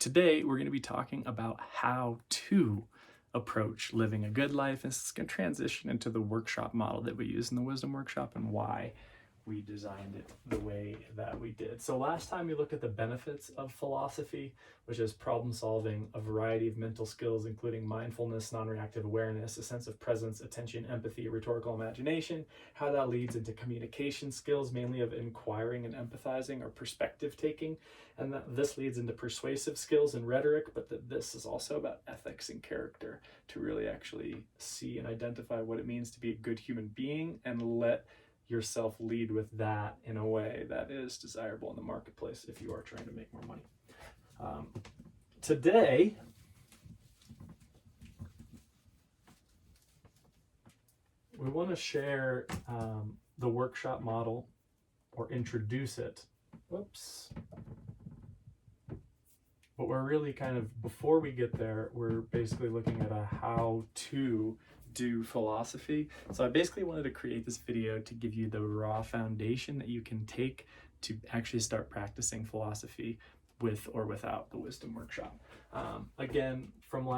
Today, we're going to be talking about how to approach living a good life. And it's going to transition into the workshop model that we use in the Wisdom Workshop and why we designed it the way that we did. So last time we looked at the benefits of philosophy, which is problem solving, a variety of mental skills, including mindfulness, non-reactive awareness, a sense of presence, attention, empathy, rhetorical imagination, how that leads into communication skills, mainly of inquiring and empathizing or perspective taking. And that this leads into persuasive skills and rhetoric, but that this is also about ethics and character to really actually see and identify what it means to be a good human being and let yourself lead with that in a way that is desirable in the marketplace if you are trying to make more money. Today, we want to share the workshop model or introduce it. Whoops. But we're really kind of, before we get there, we're basically looking at a how to do philosophy. So I basically wanted to create this video to give you the raw foundation that you can take to actually start practicing philosophy with or without the Wisdom Workshop. Again, from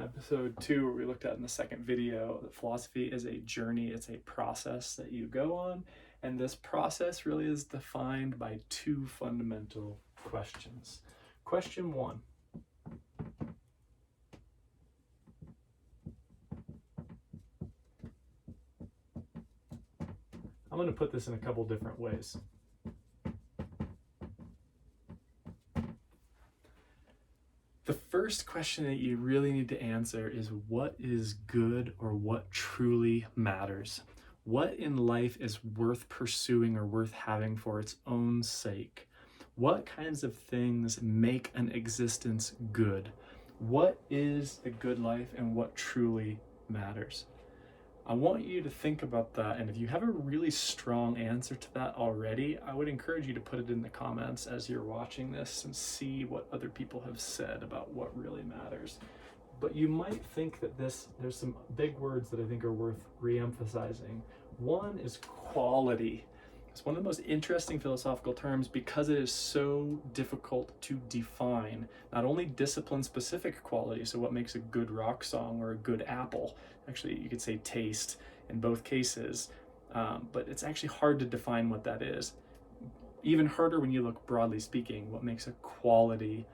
episode 2, where we looked at in the second video, that philosophy is a journey, it's a process that you go on, and this process really is defined by 2 fundamental questions. Question 1. I'm going to put this in a couple different ways. The first question that you really need to answer is what is good or what truly matters? What in life is worth pursuing or worth having for its own sake? What kinds of things make an existence good? What is the good life and what truly matters? I want you to think about that, and if you have a really strong answer to that already, I would encourage you to put it in the comments as you're watching this and see what other people have said about what really matters. But you might think that there's some big words that I think are worth re-emphasizing. One is quality. It's one of the most interesting philosophical terms because it is so difficult to define not only discipline-specific quality, so what makes a good rock song or a good apple, actually you could say taste in both cases, but it's actually hard to define what that is. Even harder when you look broadly speaking, what makes a quality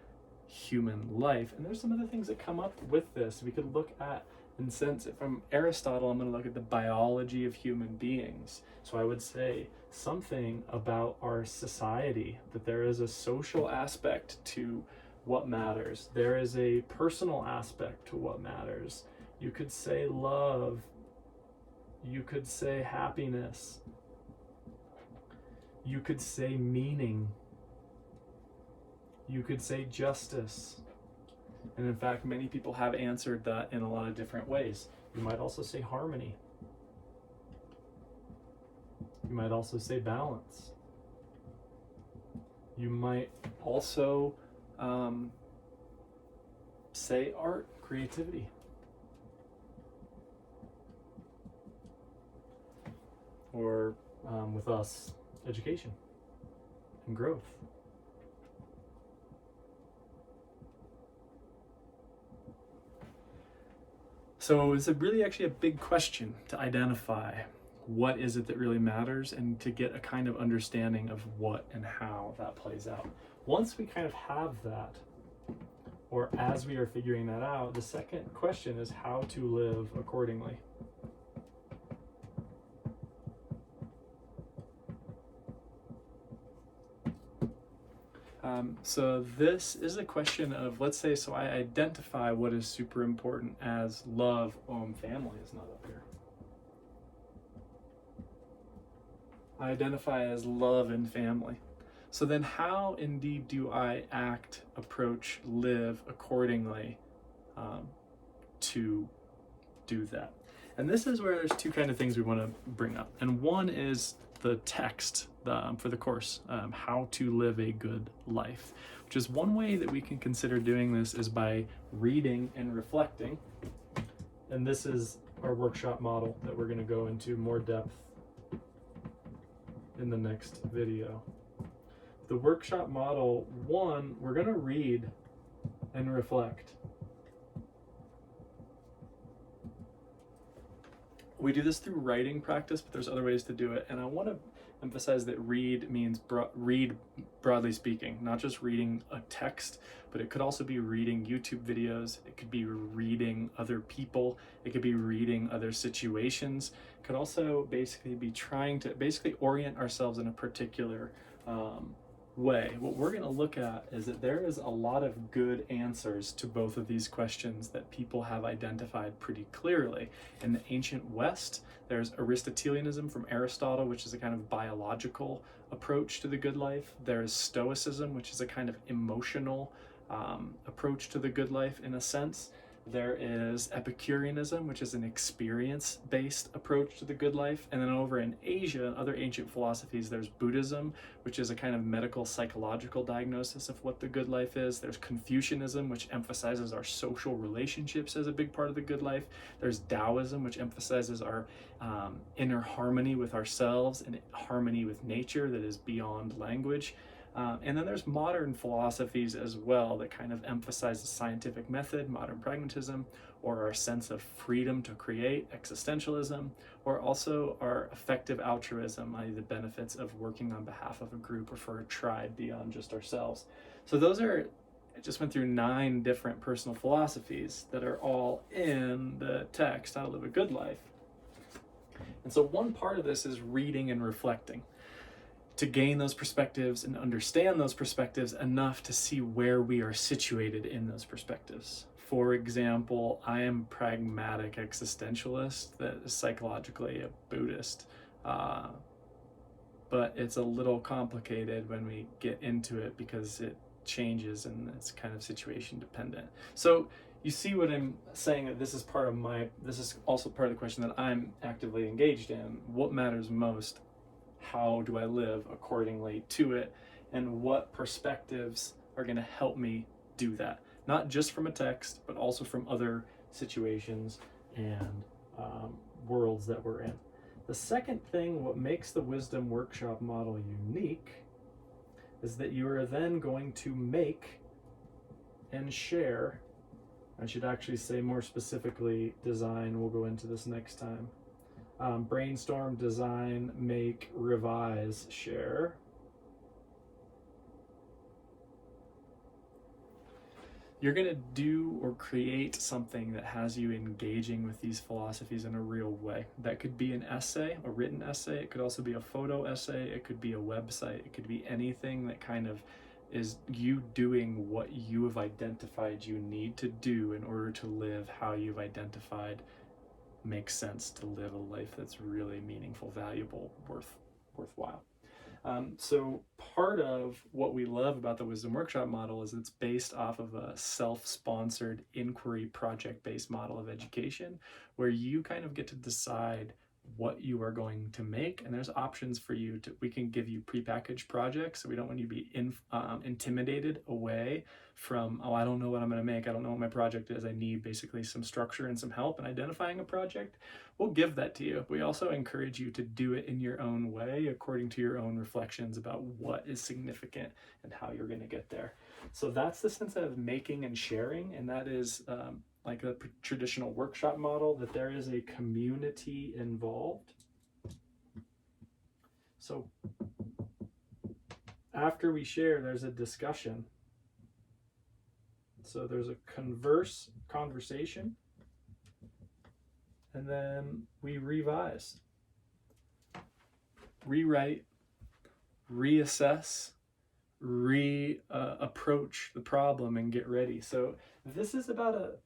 human life. And there's some other things that come up with this. We could look at, in sense, from Aristotle, I'm going to look at the biology of human beings. So I would say something about our society, that there is a social aspect to what matters. There is a personal aspect to what matters. You could say love. You could say happiness. You could say meaning. You could say justice. And in fact, many people have answered that in a lot of different ways. You might also say harmony. You might also say balance. You might also say art, creativity. Or with us, education and growth. So it's really actually a big question to identify what is it that really matters and to get a kind of understanding of what and how that plays out. Once we kind of have that, or as we are figuring that out, the second question is how to live accordingly. So this is a question of, let's say, so I identify what is super important as love. Family is not up here. I identify as love and family. So then how indeed do I act, approach, live accordingly to do that? And this is where there's 2 kind of things we want to bring up. And one is the text for the course, how to live a good life, which is one way that we can consider doing this is by reading and reflecting. And this is our workshop model that we're going to go into more depth in the next video. The workshop model 1, we're going to read and reflect. We do this through writing practice, but there's other ways to do it. And I want to emphasize that read means read broadly speaking, not just reading a text, but it could also be reading YouTube videos. It could be reading other people. It could be reading other situations. It could also basically be trying to basically orient ourselves in a particular way. What we're going to look at is that there is a lot of good answers to both of these questions that people have identified pretty clearly. In the ancient West, there's Aristotelianism from Aristotle, which is a kind of biological approach to the good life. There's Stoicism, which is a kind of emotional approach to the good life in a sense. There is Epicureanism, which is an experience-based approach to the good life. And then over in Asia and other ancient philosophies, there's Buddhism, which is a kind of medical psychological diagnosis of what the good life is. There's Confucianism, which emphasizes our social relationships as a big part of the good life. There's Taoism, which emphasizes our inner harmony with ourselves and harmony with nature that is beyond language. And then there's modern philosophies as well that kind of emphasize the scientific method, modern pragmatism, or our sense of freedom to create, existentialism, or also our effective altruism, i.e. the benefits of working on behalf of a group or for a tribe beyond just ourselves. So those are, I just went through 9 different personal philosophies that are all in the text, How to Live a Good Life. And so one part of this is reading and reflecting, to gain those perspectives and understand those perspectives enough to see where we are situated in those perspectives. For example, I am pragmatic existentialist that is psychologically a Buddhist, but it's a little complicated when we get into it because it changes and it's kind of situation dependent. So you see what I'm saying, that this is also part of the question that I'm actively engaged in. What matters most? How do I live accordingly to it? And what perspectives are going to help me do that? Not just from a text, but also from other situations and worlds that we're in. The second thing, what makes the Wisdom Workshop model unique, is that you are then going to make and share. I should actually say more specifically design. We'll go into this next time. Brainstorm, design, make, revise, share. You're going to do or create something that has you engaging with these philosophies in a real way. That could be an essay, a written essay. It could also be a photo essay. It could be a website. It could be anything that kind of is you doing what you have identified you need to do in order to live how you've identified makes sense to live a life that's really meaningful, valuable, worthwhile. So part of what we love about the Wisdom Workshop model is it's based off of a self-sponsored inquiry project-based model of education, where you kind of get to decide what you are going to make, and there's options for you to, we can give you prepackaged projects, so we don't want you to be intimidated away from, oh, I don't know what I'm going to make, I don't know what my project is, I need basically some structure and some help in identifying a project. We'll give that to you. We also encourage you to do it in your own way, according to your own reflections about what is significant and how you're going to get there. So that's the sense of making and sharing, and that is like a traditional workshop model, that there is a community involved. So after we share, there's a discussion. So there's a conversation, and then we revise, rewrite, reassess, approach the problem and get ready. So this is about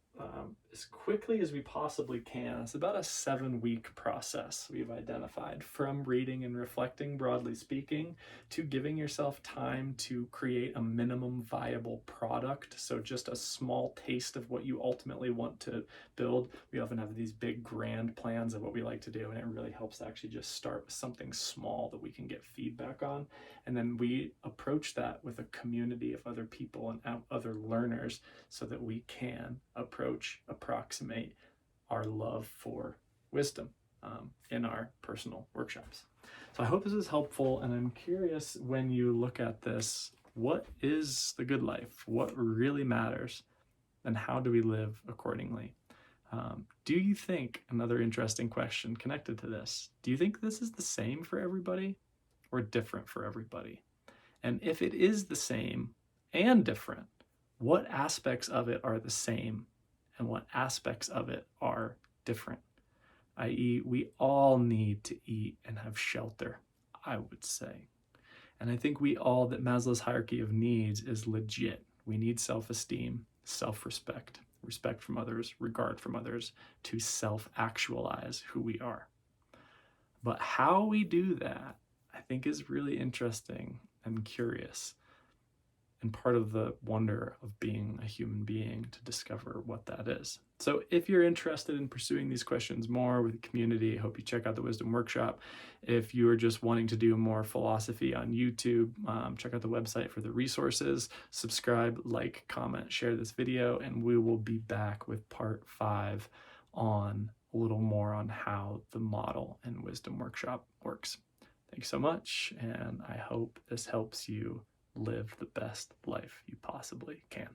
as quickly as we possibly can. It's about a 7-week process we've identified, from reading and reflecting, broadly speaking, to giving yourself time to create a minimum viable product. So just a small taste of what you ultimately want to build. We often have these big grand plans of what we like to do, and it really helps to actually just start with something small that we can get feedback on. And then we approach that with a community of other people and other learners, so that we can approximate our love for wisdom in our personal workshops. So I hope this is helpful, and I'm curious, when you look at this, what is the good life? What really matters? then how do we live accordingly? Do you think, another interesting question connected to this, do you think this is the same for everybody or different for everybody? And if it is the same and different, what aspects of it are the same and what aspects of it are different? I.e., we all need to eat and have shelter, I would say. And I think that Maslow's hierarchy of needs is legit. We need self-esteem, self-respect, respect from others, regard from others, to self-actualize who we are. But how we do that, I think, is really interesting and curious, and part of the wonder of being a human being to discover what that is. So if you're interested in pursuing these questions more with the community, I hope you check out the Wisdom Workshop. If you are just wanting to do more philosophy on YouTube, check out the website for the resources. Subscribe, like, comment, share this video, and we will be back with part 5 on a little more on how the model and Wisdom Workshop works. Thanks so much, and I hope this helps you live the best life you possibly can.